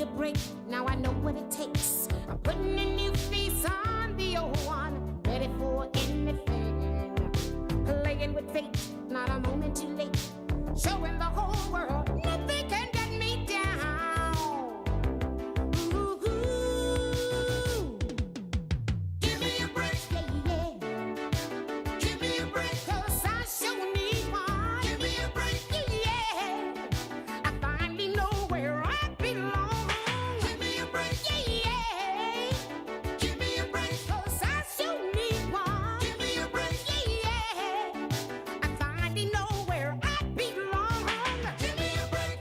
break, now I know what it takes. I'm putting a new face on the old one, ready for anything. Playing with fate, not a moment too late. Showing the whole world nothing can get me down. Ooh, give me a break, yeah, yeah. Give me a break, 'cause I sure need one. Give me a break, yeah. I finally know where I belong. Give me a break, yeah, yeah. Give me a break, 'cause I sure need one. Give me a break, yeah, yeah. I finally know where I belong. Give me a break.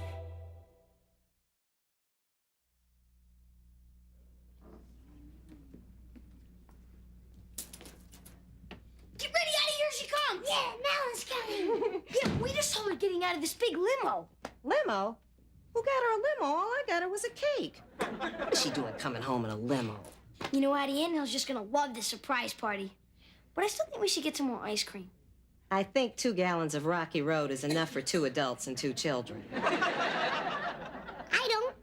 Get ready, out of here she comes! Yeah, Melon's coming. Yeah, we just saw her getting out of this big limo. Limo? Who got her a limo? All I got her was a cake. What is she doing coming home in a limo? You know, Addie Ann's just gonna love this surprise party. But I still think we should get some more ice cream. I think 2 gallons of Rocky Road is enough for 2 adults and 2 children. I don't.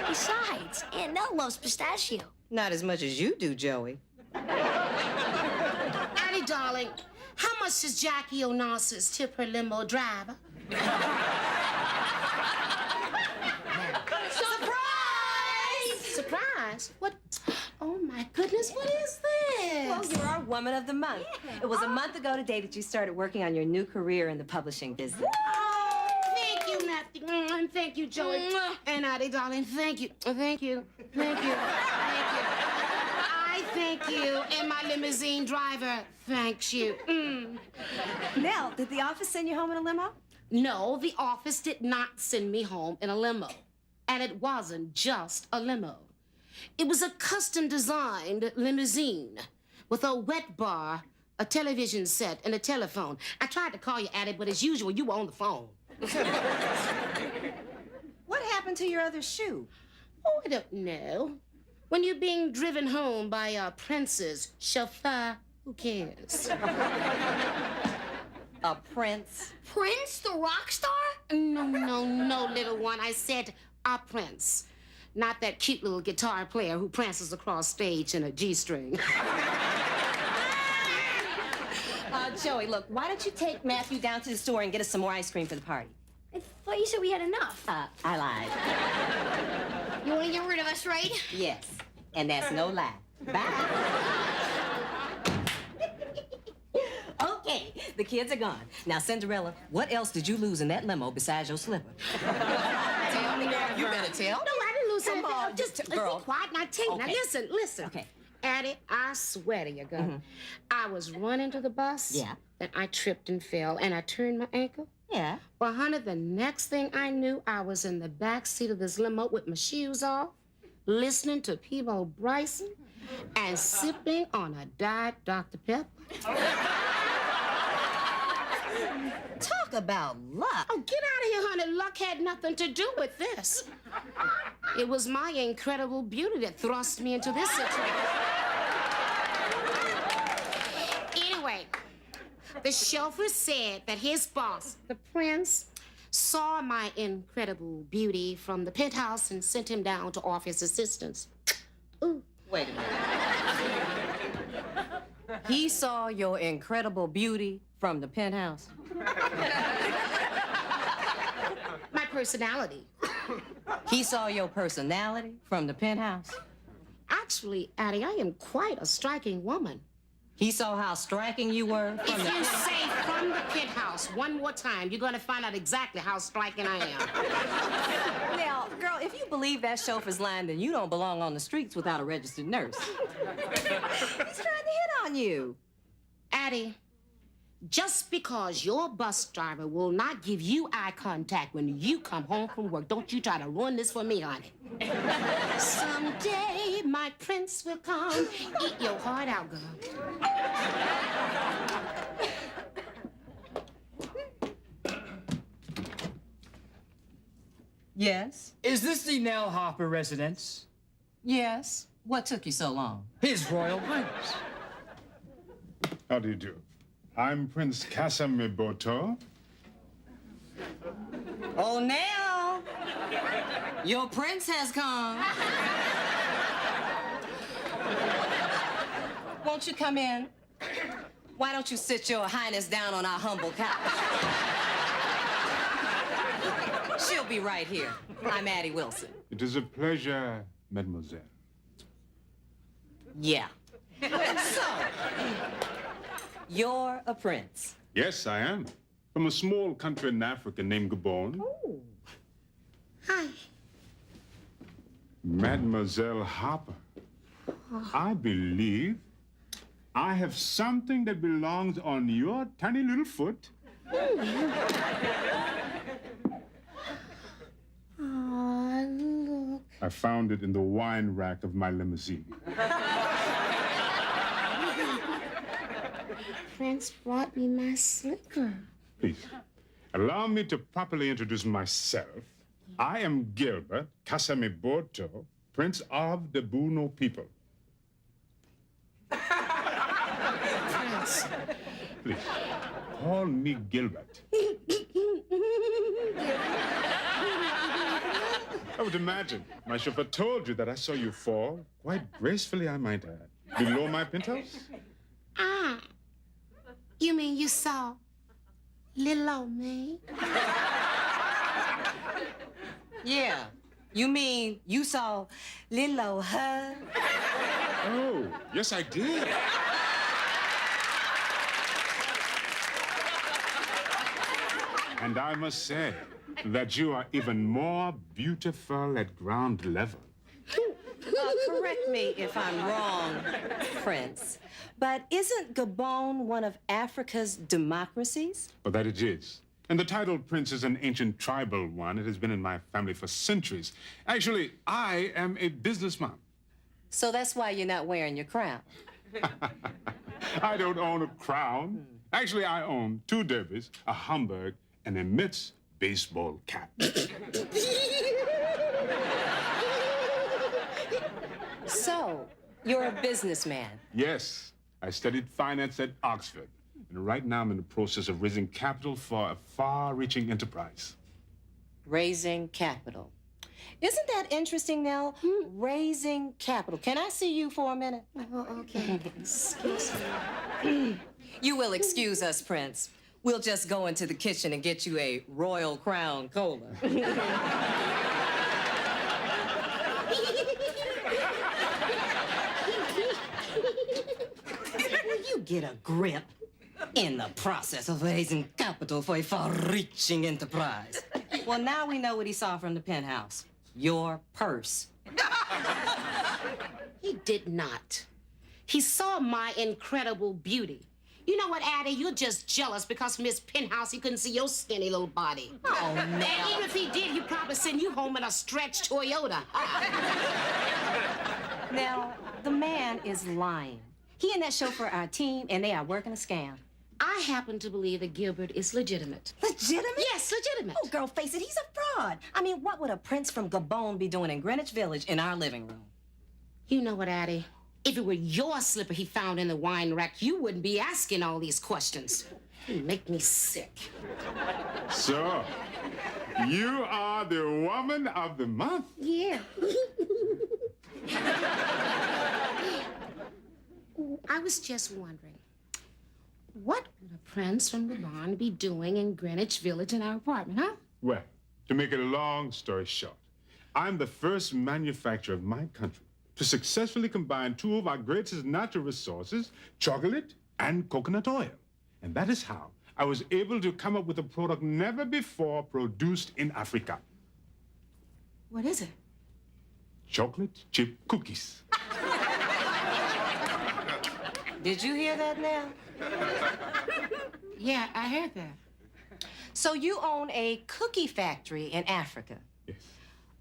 Besides, Aunt Nell loves pistachio. Not as much as you do, Joey. Addie, darling, how much does Jackie Onassis tip her limo driver? Surprise! Surprise? What? Oh, my goodness, what is this? Well, you're our Woman of the Month. It was a month ago today that you started working on your new career in the publishing business. Oh, thank you, Matthew. And thank you, Joey. And Addie, darling, thank you. Thank you. Thank you. Thank you. I thank you. And my limousine driver thanks you. Nell, did the office send you home in a limo? No, the office did not send me home in a limo. And it wasn't just a limo. It was a custom-designed limousine with a wet bar, a television set, and a telephone. I tried to call you, Addie, but as usual, you were on the phone. What happened to your other shoe? Oh, I don't know. When you're being driven home by a prince's chauffeur, who cares? A prince? Prince, the rock star? No, little one. I said a prince. Not that cute little guitar player who prances across stage in a G-string. Joey, look, why don't you take Matthew down to the store and get us some more ice cream for the party? I thought you said we had enough. I lied. You want to get rid of us, right? Yes, and that's no lie. Bye. Okay, the kids are gone. Now, Cinderella, what else did you lose in that limo besides your slipper? Tell me now. You better tell. No, I didn't lose Come anything. on, Just girl. be quiet. Now, tell you. Okay. Now, listen. Okay. Addie, I swear to you, girl. I was running to the bus. Yeah. Then I tripped and fell, and I turned my ankle. Yeah. Well, honey, the next thing I knew, I was in the back seat of this limo with my shoes off, listening to Peebo Bryson, and sipping on a Diet Dr. Pepper. Talk about luck. Oh, get out of here, honey. Luck had nothing to do with this. It was my incredible beauty that thrust me into this situation. Anyway, the chauffeur said that his boss, the prince, saw my incredible beauty from the penthouse and sent him down to office assistance. Ooh. Wait a minute. He saw your incredible beauty from the penthouse? My personality. He saw your personality from the penthouse? Actually, Addie, I am quite a striking woman. He saw how striking you were from If the... you say from the penthouse one more time, you're going to find out exactly how striking I am. Now, girl, if you believe that chauffeur's line, then you don't belong on the streets without a registered nurse. He's trying to hit on you. Addie, just because your bus driver will not give you eye contact when you come home from work, don't you try to ruin this for me, honey. Someday my prince will come. Eat your heart out, girl. Yes? Is this the Nell Hopper residence? Yes. What took you so long? His Royal Highness. How do you do? I'm Prince Casamiboto. Oh, now. Nell. Your prince has come. Won't you come in? Why don't you sit your highness down on our humble couch? She'll be right here. I'm Addie Wilson. It is a pleasure, mademoiselle. Yeah. So, you're a prince. Yes, I am. From a small country in Africa named Gabon. Ooh. Hi. Mademoiselle Harper, I believe I have something that belongs on your tiny little foot. Oh, look. I found it in the wine rack of my limousine. Prince brought me my slipper. Please, allow me to properly introduce myself. I am Gilbert Casameboto, Prince of the Buno people. Prince. Please, call me Gilbert. I would imagine my chauffeur told you that I saw you fall, quite gracefully, I might add, below my penthouse. Ah. You mean you saw little old me? Yeah. You mean you saw little old her? Oh, yes, I did. And I must say that you are even more beautiful at ground level. Correct me if I'm wrong, Prince, but isn't Gabon one of Africa's democracies? But that it is. And the title Prince is an ancient tribal one. It has been in my family for centuries. Actually, I am a businessman. So that's why you're not wearing your crown. I don't own a crown. Actually, I own 2 derbies, a Hamburg, and a Mets baseball cap. So, you're a businessman. Yes, I studied finance at Oxford. And right now I'm in the process of raising capital for a far-reaching enterprise. Raising capital. Isn't that interesting, Nell? Raising capital. Can I see you for a minute? Oh, okay. Excuse me. You will excuse us, Prince. We'll just go into the kitchen and get you a Royal Crown Cola. Will you get a grip? In the process of raising capital for a far-reaching enterprise. Well, now we know what he saw from the penthouse. Your purse. He did not. He saw my incredible beauty. You know what, Addie? You're just jealous because from his penthouse he couldn't see your skinny little body. Oh, And now. even if he did, he'd probably send you home in a stretched Toyota. Now, the man is lying. He and that chauffeur are a team, and they are working a scam. I happen to believe that Gilbert is legitimate. Legitimate? Yes, legitimate. Oh, girl, face it, he's a fraud. I mean, what would a prince from Gabon be doing in Greenwich Village in our living room? You know what, Addie? If it were your slipper he found in the wine rack, you wouldn't be asking all these questions. You make me sick. So, you are the woman of the month? Yeah. I was just wondering, what would a prince from Gabon be doing in Greenwich Village in our apartment, huh? Well, to make a long story short, I'm the first manufacturer of my country to successfully combine 2 of our greatest natural resources, chocolate and coconut oil. And that is how I was able to come up with a product never before produced in Africa. What is it? Chocolate chip cookies. Did you hear that now? Yeah, I heard that. So you own a cookie factory in Africa. Yes.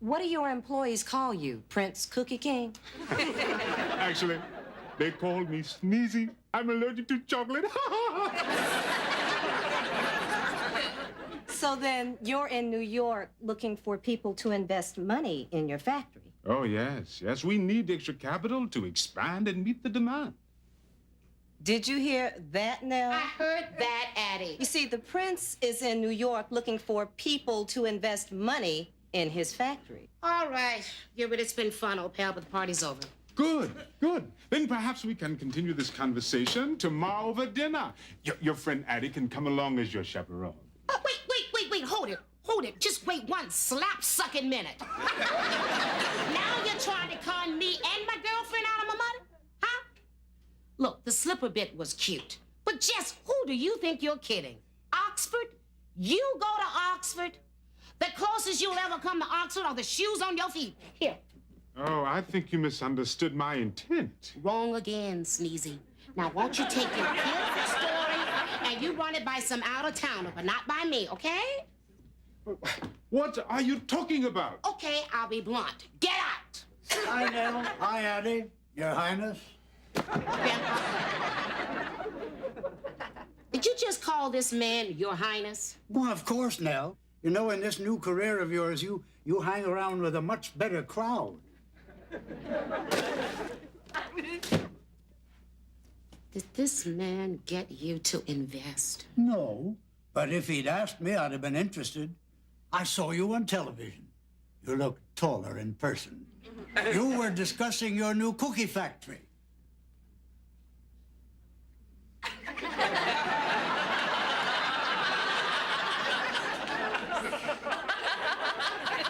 What do your employees call you, Prince Cookie King? Actually, they call me Sneezy. I'm allergic to chocolate. So then you're in New York looking for people to invest money in your factory. Oh, yes. Yes, we need extra capital to expand and meet the demand. Did you hear that now? I heard that, Addie. You see, the prince is in New York looking for people to invest money in his factory. All right, Gilbert, it's been fun, old pal, but the party's over. Good, good. Then perhaps we can continue this conversation tomorrow over dinner. Your friend Addie can come along as your chaperone. Oh, wait, hold it. Just wait one slap-sucking minute. Now you're trying to con me and my girlfriend out of my money? Huh? Look, the slipper bit was cute, but just who do you think you're kidding? Oxford? You go to Oxford? The closest you'll ever come to Oxford are the shoes on your feet. Here. Oh, I think you misunderstood my intent. Wrong again, Sneezy. Now, won't you take your beautiful story and you run it by some out-of-towner, but not by me, okay? What are you talking about? Okay, I'll be blunt. Get out! Hi, Nell. Hi, Addie. Your Highness. Did you just call this man Your Highness? Well, of course, Nell. You know, in this new career of yours, you hang around with a much better crowd. Did this man get you to invest? No, but if he'd asked me, I'd have been interested. I saw you on television. You look taller in person. You were discussing your new cookie factory.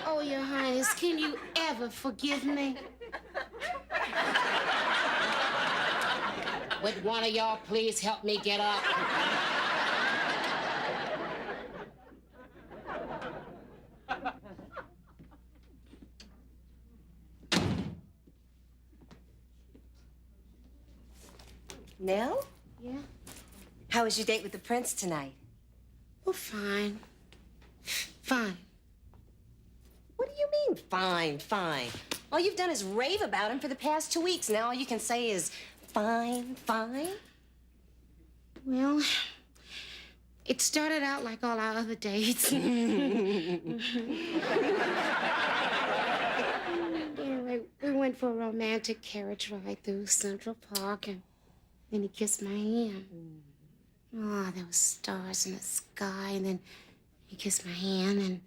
Oh, Your Highness, can you ever forgive me? Would one of y'all please help me get up? Nell? Yeah? How was your date with the prince tonight? Well, fine. Fine. What do you mean, fine, fine? All you've done is rave about him for the past 2 weeks. Now all you can say is fine, fine? Well, it started out like all our other dates. Anyway, we went for a romantic carriage ride through Central Park, and then he kissed my hand. Oh, there were stars in the sky, and then he kissed my hand,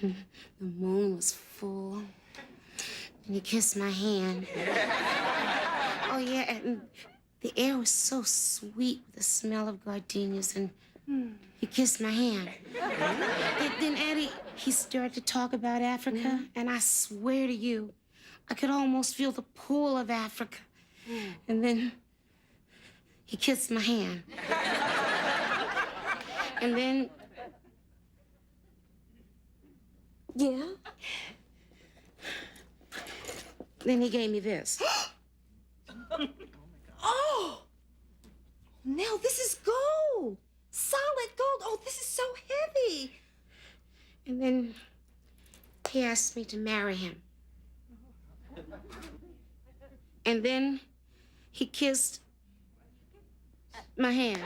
and the moon was full. And he kissed my hand. Oh, yeah, and the air was so sweet with the smell of gardenias, and he kissed my hand. Then Eddie, he started to talk about Africa, and I swear to you, I could almost feel the pull of Africa. And then he kissed my hand. And then... Yeah? Then he gave me this. Oh! Nell, this is gold. Solid gold. Oh, this is so heavy. And then he asked me to marry him. And then he kissed my hand.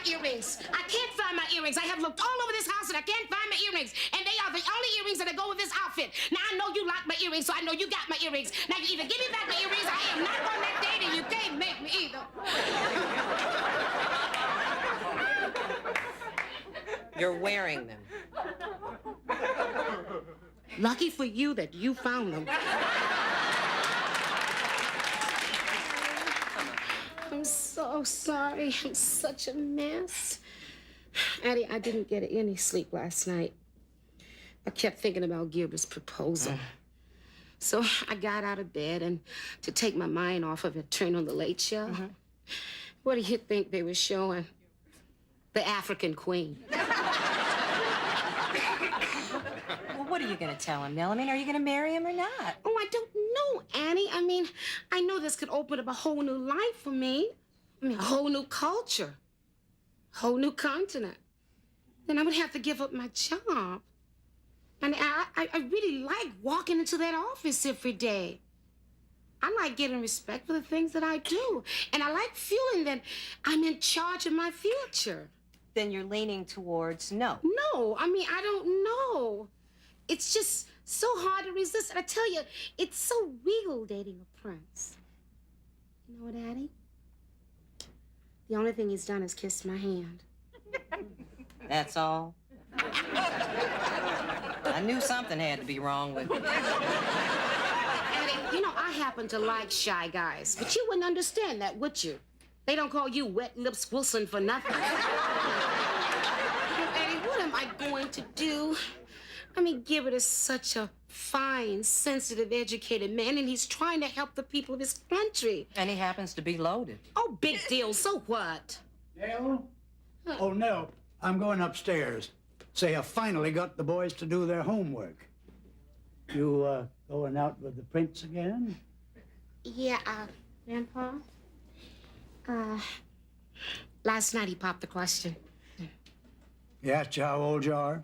Earrings. I can't find my earrings. I have looked all over this house and I can't find my earrings. And they are the only earrings that go with this outfit. Now, I know you like my earrings, so I know you got my earrings. Now, you either give me back my earrings or I am not on that date and you can't make me either. You're wearing them. Lucky for you that you found them. I'm so sorry. I'm such a mess. Addie, I didn't get any sleep last night. I kept thinking about Gilbert's proposal. So I got out of bed and to take my mind off of it, turned on the Late Show. What do you think they were showing? The African Queen. Well, what are you going to tell him, Nell? I mean, are you going to marry him or not? Oh, I don't know, Annie. I mean, I know this could open up a whole new life for me. I mean, a whole new culture, a whole new continent. Then I would have to give up my job. And I really like walking into that office every day. I like getting respect for the things that I do. And I like feeling that I'm in charge of my future. Then you're leaning towards no. No, I mean, I don't know. It's just So hard to resist. And I tell you, it's so real dating a prince. You know what, Addie? The only thing he's done is kiss my hand. That's all. I knew something had to be wrong with it. Addie, you know, I happen to like shy guys, but you wouldn't understand that, would you? They don't call you Wet Lips Wilson for nothing. Eddie, what am I going to do? I mean, Gilbert is such a fine, sensitive, educated man, and he's trying to help the people of his country. And he happens to be loaded. Oh, big deal. So what? Nell? Oh, Nell, I'm going upstairs. Say I finally got the boys to do their homework. You, going out with the prince again? Yeah, Grandpa? Last night he popped the question. He asked you how old you are?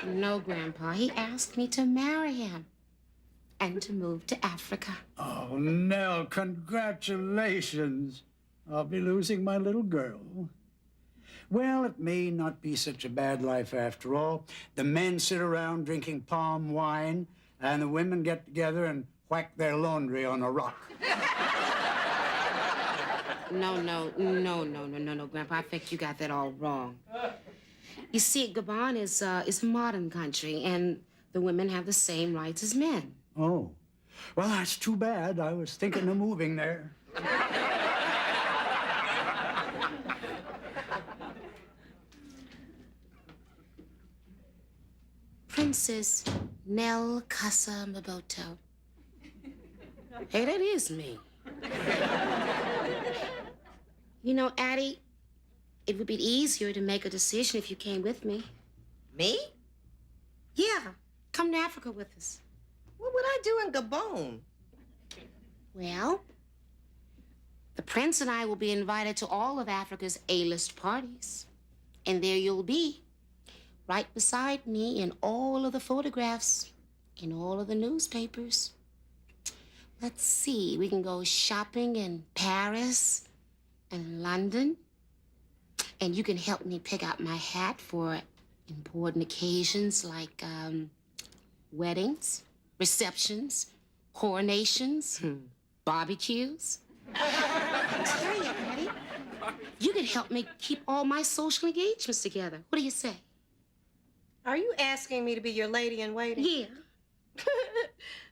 No, Grandpa. He asked me to marry him and to move to Africa. Oh, Nell, congratulations. I'll be losing my little girl. Well, it may not be such a bad life after all. The men sit around drinking palm wine, and the women get together and whack their laundry on a rock. No, Grandpa. I think you got that all wrong. You see, Gabon is a modern country, and the women have the same rights as men. Oh, well, that's too bad. I was thinking of moving there. Princess Nell Casa Maboto. Hey, that is me. You know, Addie, it would be easier to make a decision if you came with me. Me? Yeah, come to Africa with us. What would I do in Gabon? Well, the prince and I will be invited to all of Africa's A-list parties. And there you'll be, right beside me in all of the photographs, in all of the newspapers. Let's see, we can go shopping in Paris and London. And you can help me pick out my hat for important occasions like weddings, receptions, coronations, barbecues. I tell you, Patty, you can help me keep all my social engagements together. What do you say? Are you asking me to be your lady in waiting? Yeah.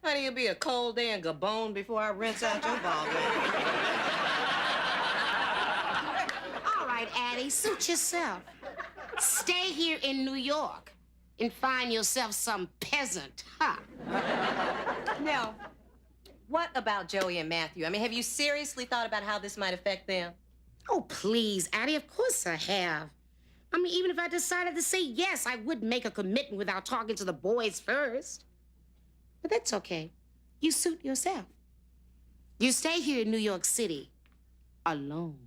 Honey, it'll be a cold day in Gabon before I rinse out your ball game. All right, Addie, suit yourself. Stay here in New York and find yourself some peasant, huh? Now, what about Joey and Matthew? I mean, have you seriously thought about how this might affect them? Oh, please, Addie, of course I have. I mean, even if I decided to say yes, I wouldn't make a commitment without talking to the boys first. But that's okay. You suit yourself. You stay here in New York City, alone,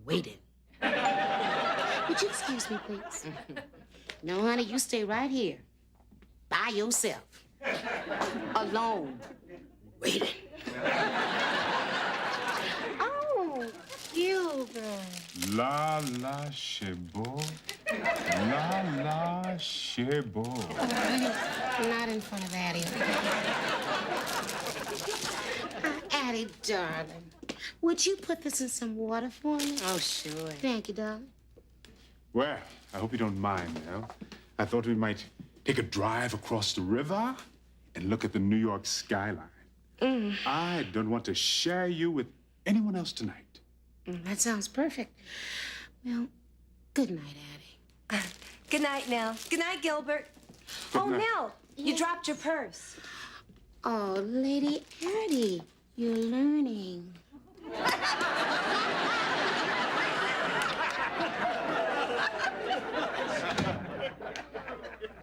waiting. Would you excuse me, please? No, honey, you stay right here, by yourself, alone, waiting. Oh, Gilbert. La la shebo. La la shebo. Not in front of Addie. Addie, darling, would you put this in some water for me? Oh, sure. Thank you, darling. Well, I hope you don't mind now. I thought we might take a drive across the river and look at the New York skyline. I don't want to share you with anyone else tonight. That sounds perfect. Well, good night, Addie. Good night, Nell. Good night, Gilbert. Good night. Nell, you dropped your purse. Oh, Lady Addie, you're learning.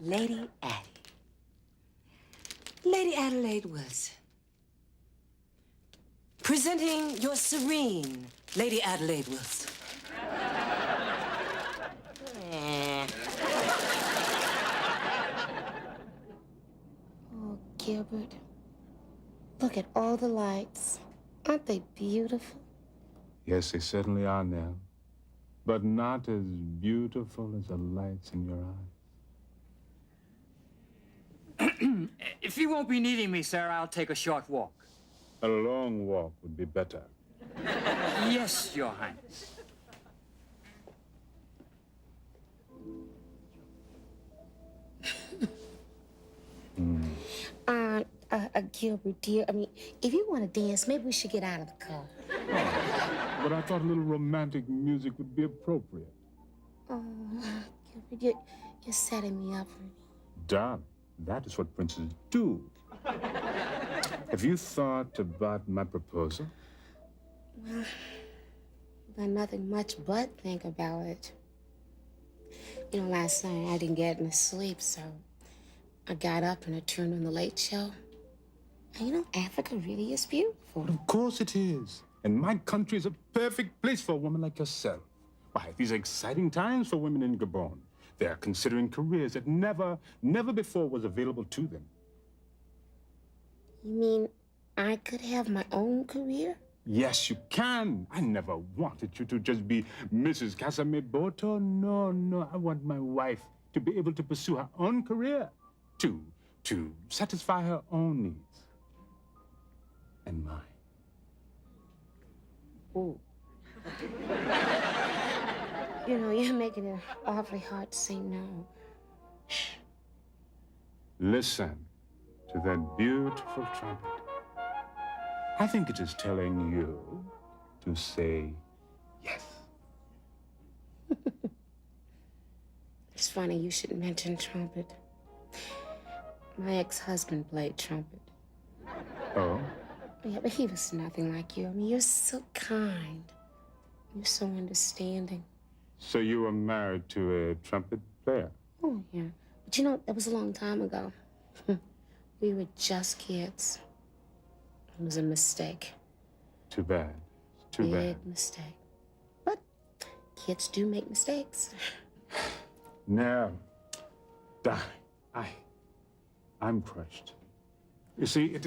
Lady Addie. Lady Adelaide Wilson. Presenting your serene Lady Adelaide Wilson. Oh, Gilbert, look at all the lights. Aren't they beautiful? Yes, they certainly are now. but not as beautiful as the lights in your eyes. If you won't be needing me, sir, I'll take a short walk. A long walk would be better. Yes, Your Highness. Gilbert, dear, I mean, if you want to dance, maybe we should get out of the car. But I thought a little romantic music would be appropriate. Oh, Gilbert, you're setting me up for me. Darling, that is what princes do. Have you thought about my proposal? Well, done nothing much but think about it. You know, last night I didn't get any sleep, so I got up and I turned on the Late Show. And you know, Africa really is beautiful. Of course it is. And my country is a perfect place for a woman like yourself. Why, these are exciting times for women in Gabon. They are considering careers that never before was available to them. You mean I could have my own career? Yes, you can. I never wanted you to just be Mrs. Casame Boto. No. I want my wife to be able to pursue her own career, to satisfy her own needs. And mine. Ooh. You know, you're making it awfully hard to say no. Listen to that beautiful trumpet. I think it is telling you to say yes. It's funny you should mention trumpet. My ex-husband played trumpet. Oh? Yeah, but he was nothing like you. I mean, you're so kind. You're so understanding. So you were married to a trumpet player? Oh, yeah. But you know, that was a long time ago. We were just kids. It was a mistake. Too bad. Too bad. Big mistake. But kids do make mistakes. No. I'm crushed. You see, it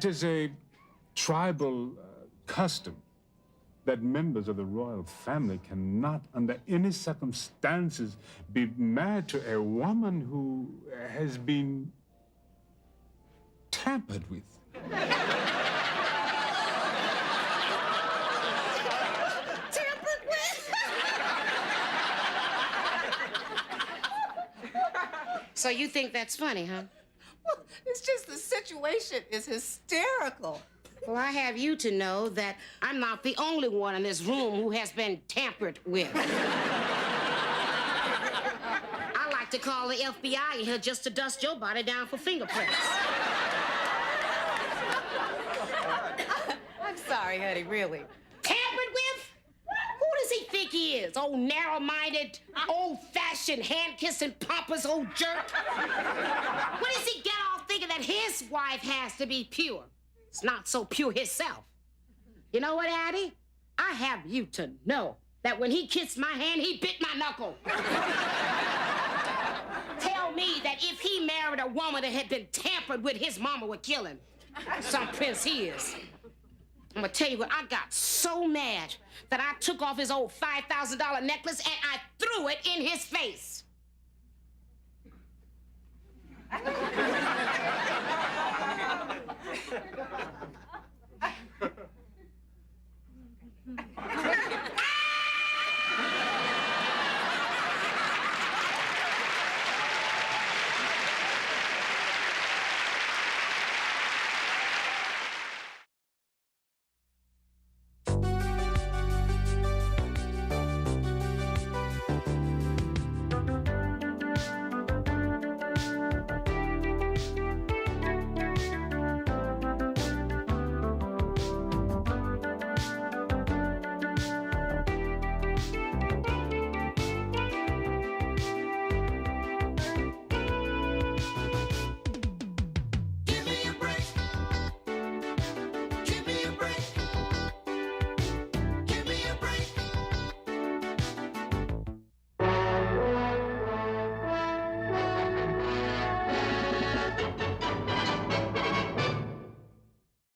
is a tribal custom that members of the royal family cannot, under any circumstances, be married to a woman who has been tampered with. Tampered with? So you think that's funny, huh? Well, it's just the situation is hysterical. Well, I have you to know that I'm not the only one in this room who has been tampered with. I like to call the FBI in here just to dust your body down for fingerprints. I'm sorry, honey, really. Tampered with? Who does he think he is? Old narrow-minded, old-fashioned, hand-kissing, pompous old jerk? What does he get all thinking that his wife has to be pure? It's not so pure himself. You know what, Addie? I have you to know that when he kissed my hand, he bit my knuckle. Tell me that if he married a woman that had been tampered with, his mama would kill him. Some prince he is. I'm gonna tell you what, I got so mad that I took off his old $5,000 necklace and I threw it in his face.